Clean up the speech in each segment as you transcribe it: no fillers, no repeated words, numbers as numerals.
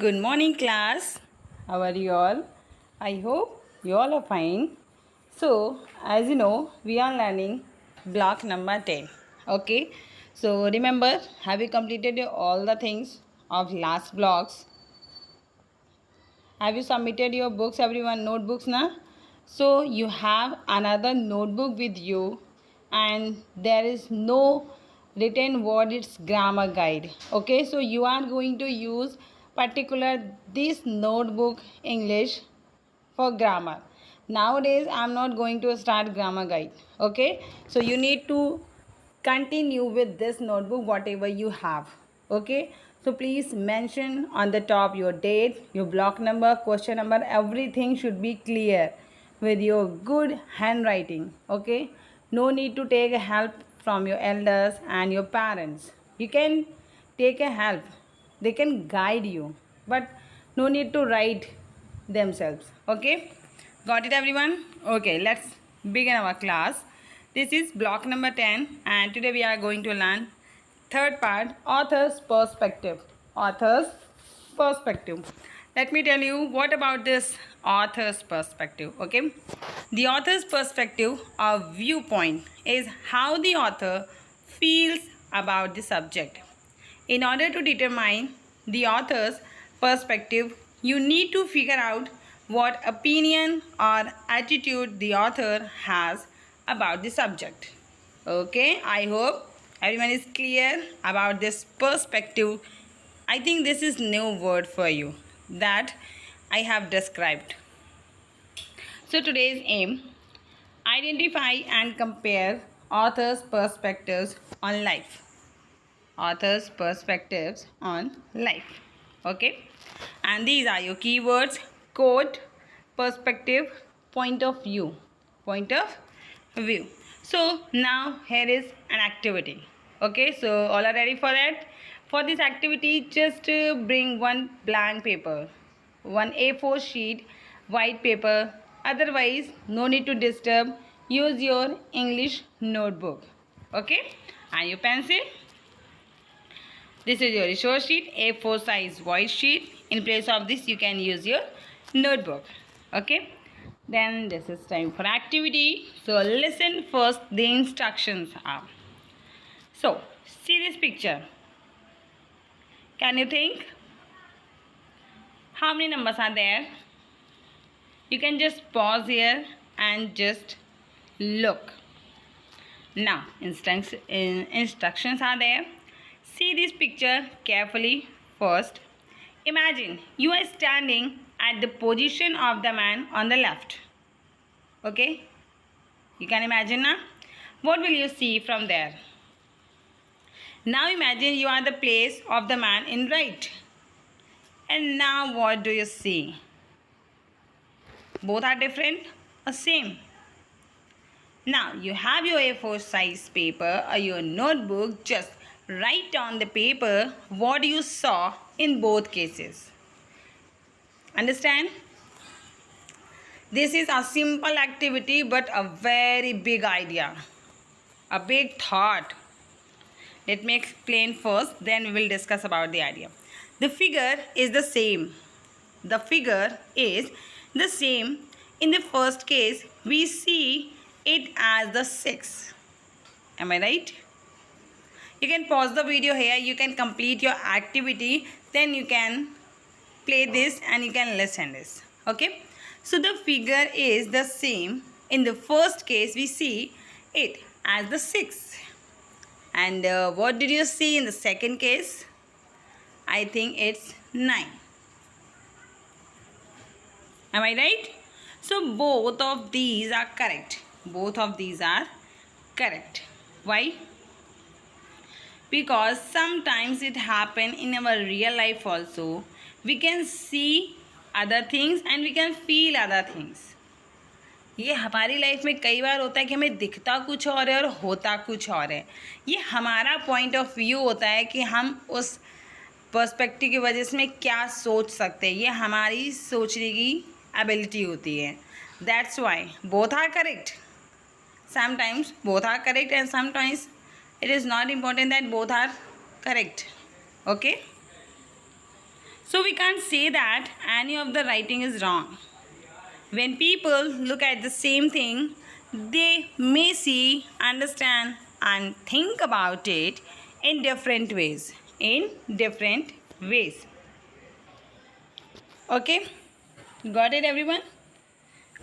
Good morning, class. How are you all? I hope you all are fine. So, as you know, we are learning block number 10. Okay. So, remember, have you completed all the things of last blocks? Have you submitted your books, everyone? Notebooks, na? So, you have another notebook with you, and there is no written word, it's grammar guide. Okay, so you are going to use particular this notebook English for grammar. Nowadays I'm not going to start grammar guide. Okay, so you need to continue with this notebook whatever you have. Okay, so please mention on the top your date, your block number, question number, everything should be clear with your good handwriting. Okay, no need to take help from your elders and your parents. You can take a help, they can guide you, but no need to write themselves. Okay, got it everyone? Okay, let's begin our class. This is block number 10 and today we are going to learn third part, author's perspective. Author's perspective. Let me tell you what about this author's perspective. Okay, the author's perspective or viewpoint is how the author feels about the subject. In order to determine the author's perspective, you need to figure out what opinion or attitude the author has about the subject. Okay, I hope everyone is clear about this perspective. I think this is new word for you that I have described. So today's aim, identify and compare author's perspectives on life. Author's perspectives on life. Okay, and these are your keywords: quote, perspective, point of view. Point of view. So now here is an activity. Okay, so all are ready for that? For this activity, just bring one blank paper, one A4 sheet, white paper. Otherwise, no need to disturb. Use your English notebook. Okay, and your pencil. This is your resource sheet, A4 size white sheet. In place of this, you can use your notebook. Okay. Then this is time for activity. So listen first. The instructions are. So see this picture. Can you think? How many numbers are there? You can just pause here and just look. Now instructions are there. See this picture carefully first. Imagine you are standing at the position of the man on the left. Okay? You can imagine now? What will you see from there? Now imagine you are the place of the man in right. And now what do you see? Both are different or same? Now you have your A4 size paper or your notebook. Just write on the paper what you saw in both cases. Understand? This is a simple activity but a very big idea, a big thought. Let me explain first, then we will discuss about the idea. The figure is the same. The figure is the same. In the first case, we see it as the 6. Am I right? You can pause the video here. You can complete your activity. Then you can play this and you can listen this. Okay? So the figure is the same. In the first case, we see it as the 6. And what did you see in the second case? I think it's 9. Am I right? So both of these are correct. Both of these are correct. Why? Because sometimes it happen in our real life also. We can see other things and we can feel other things. ये हमारी life में कई बार होता है कि हमें दिखता कुछ और है और होता कुछ और है. ये हमारा पॉइंट ऑफ व्यू होता है कि हम उस पर्सपेक्टिव की वजह से क्या सोच सकते हैं. ये हमारी सोचने की एबिलिटी होती है. That's why both are correct. Sometimes both are correct and sometimes it is not important that both are correct. Okay, So we can't say that any of the writing is wrong. When people look at the same thing, they may see, understand, and think about it in different ways. In different ways. Okay? Got it, everyone?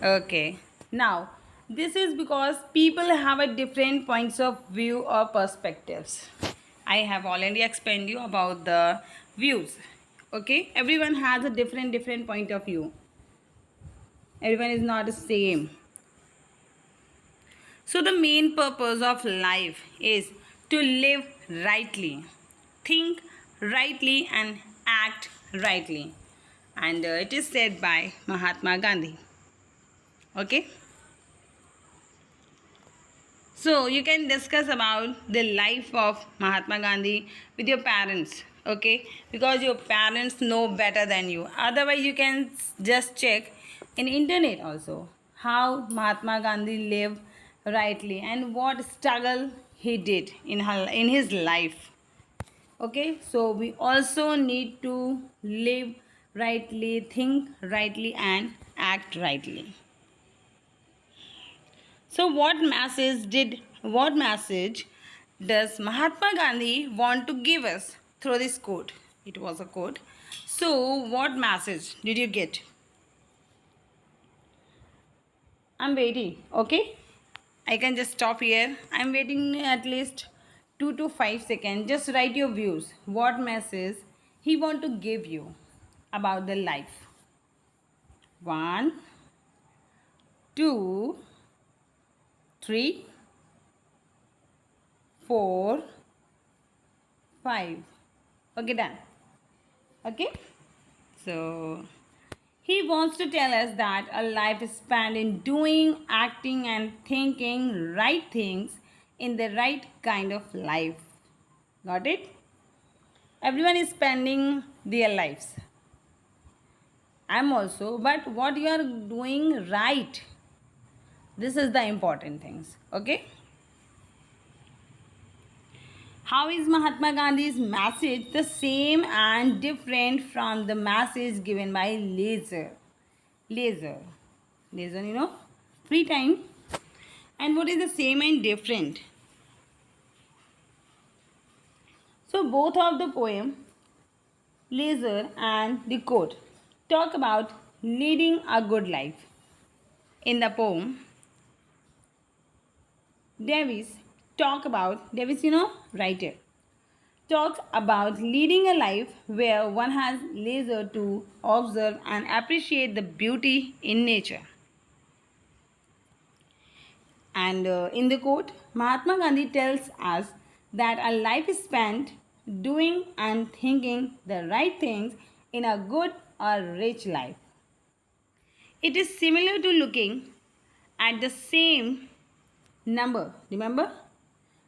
Okay. Now, this is because people have a different points of view or perspectives. I have already explained you about the views. Okay? Everyone has a different point of view. Everyone is not the same. So the main purpose of life is to live rightly, think rightly and act rightly. And it is said by Mahatma Gandhi. Okay? So you can discuss about the life of Mahatma Gandhi with your parents, okay? Because your parents know better than you. Otherwise, you can just check in internet also how Mahatma Gandhi lived rightly and what struggle he did in his life. Okay, so we also need to live rightly, think rightly, and act rightly. So what message does Mahatma Gandhi want to give us through this quote? It was a quote. So what message did you get? I'm waiting, okay? I can just stop here. I'm waiting at least 2 to 5 seconds. Just write your views. What message he want to give you about the life? 1, 2, 3, 4, 5. Okay, done. Okay, so he wants to tell us that a life is spent in doing, acting, and thinking right things in the right kind of life. Got it? Everyone is spending their lives. I'm also, but what you are doing right, this is the important things. Okay? How is Mahatma Gandhi's message the same and different from the message given by Laser, free time. And what is the same and different? So both of the poem, Laser and the quote, talk about leading a good life. In the poem, Davis, writer, talks about leading a life where one has leisure to observe and appreciate the beauty in nature. And in the quote, Mahatma Gandhi tells us that a life is spent doing and thinking the right things in a good or rich life. It is similar to looking at the same number, remember?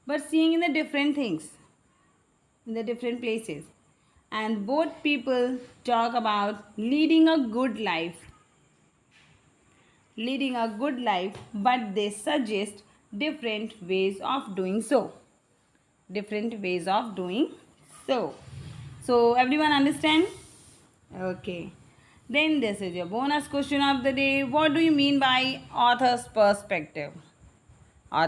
But seeing in the different things, in the different places. And both people talk about leading a good life, but they suggest different ways of doing so. Different ways of doing so. So, everyone understand? Okay. Then this is your bonus question of the day. What do you mean by author's perspective? I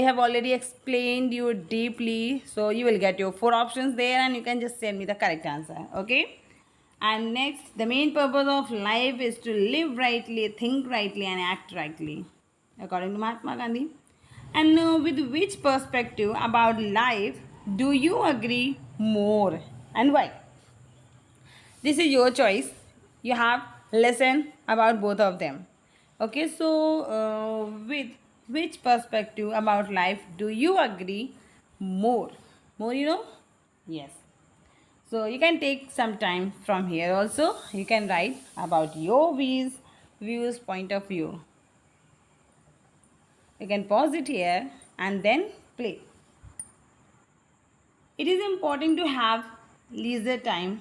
have already explained you deeply, so you will get your 4 options there and you can just send me the correct answer. Okay? And next, the main purpose of life is to live rightly, think rightly, and act rightly, according to Mahatma Gandhi. And with which perspective about life do you agree more and why? This is your choice. You have listen about both of them. Okay, so with which perspective about life do you agree more? More, Yes. So you can take some time from here also. You can write about your views, point of view. You can pause it here and then play. It is important to have leisure time.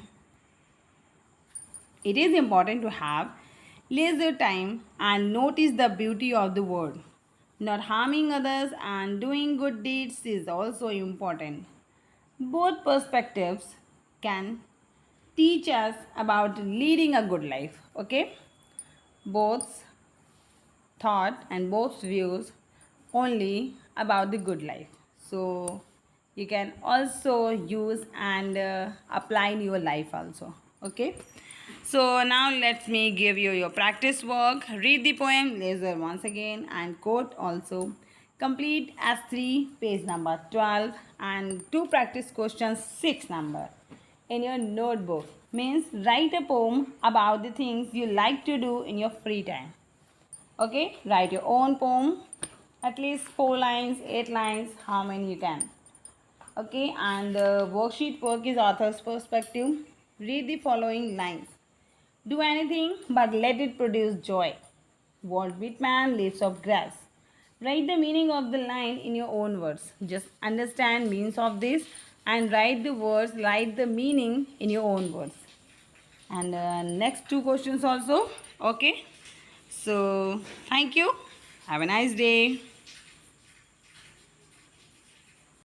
It is important to have leisure time and notice the beauty of the world. Not harming others and doing good deeds is also important. Both perspectives can teach us about leading a good life. Okay, both thought and both views only about the good life. So you can also use and apply in your life also. Okay, so now let me give you your practice work. Read the poem laser once again and quote also. Complete S3 page number 12 and two practice questions 6 number in your notebook. Means write a poem about the things you like to do in your free time. Okay, write your own poem, at least 4 lines, 8 lines, how many you can. Okay, and the worksheet work is author's perspective. Read the following lines. Do anything but let it produce joy. Walt Whitman, Leaves of Grass. Write the meaning of the line in your own words. Just understand means of this and write the words, write the meaning in your own words. And next two questions also. Okay. So thank you. Have a nice day.